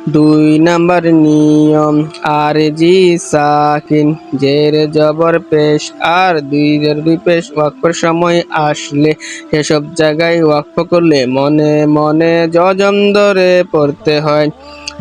দুই নাম্বার নিয়ম আর জি সাকিন জের জবর পেশ আর দুই পেশ ওয়াকফের সময় আসলে সেসব জায়গায় ওয়াকফ করলে মনে মনে জজম ধরে পড়তে হয়।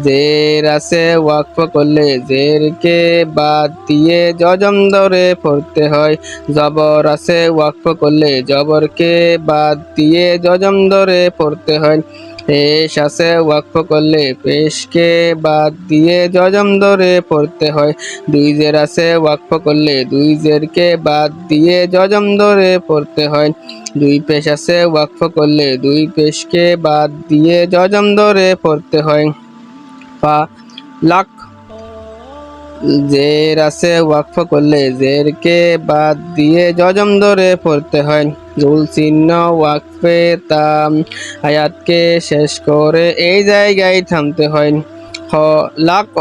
জের আছে ওয়াকফ করলে জেরকে বাদ দিয়ে জজম ধরে পড়তে হয়। জবর আছে ওয়াকফ করলে জবরকে বাদ দিয়ে জজম ধরে পড়তে হয়। পেশ আছে ওয়াকফ করলে পেশকে বাদ দিয়ে জজম ধরে পড়তে হয়। দুই জের আছে ওয়াকফ করলে দুই জেরকে বাদ দিয়ে জজম ধরে পড়তে হয়। দুই পেশ আছে ওয়াকফ করলে দুই পেশকে বাদ দিয়ে জজম ধরে পড়তে হয়। পা লাক জের আছে ওয়াকফ করলে জেরকে বাদ দিয়ে জজম ধরে পড়তে হয়। জুল চিহ্ন ওয়াকফে তাম আয়াতকে শেষ করে এই জায়গায় থামতে হয়। খ লাক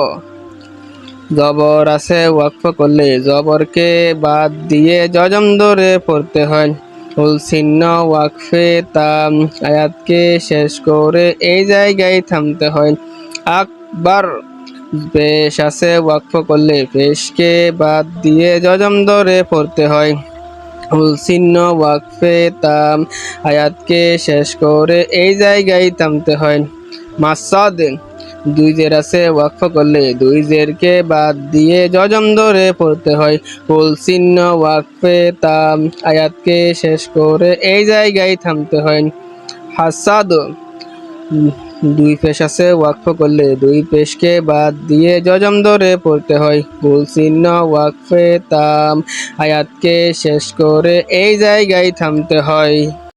জবর আছে ওয়াকফ করলে জবরকে বাদ দিয়ে জজম ধরে পড়তে হয়। জুল চিহ্ন ওয়াকফে তাম আয়াতকে শেষ করে এই জায়গায় থামতে হয়। আকবার পেশ আছে ওয়াকফ করলে পেশকে বাদ দিয়ে জজম ধরে পড়তে হয়। চিহ্ন ওয়াকফে তাম আয়াতকে শেষ করে এই জায়গায় থামতে হয়। মাসাদ দুই জের আছে ওয়াকফ করলে দুই জেরকে বাদ দিয়ে জজম ধরে পড়তে হয়। চিহ্ন ওয়াকফে তাম আয়াতকে শেষ করে এই জায়গায় থামতে হয়। হাসাদ দুই পেশ আছে ওয়াকফ করলে দুই পেশকে বাদ দিয়ে জজম ধরে পড়তে হয়। চিহ্ন ওয়াকফে তাম আয়াতকে শেষ করে এই জায়গায় থামতে হয়।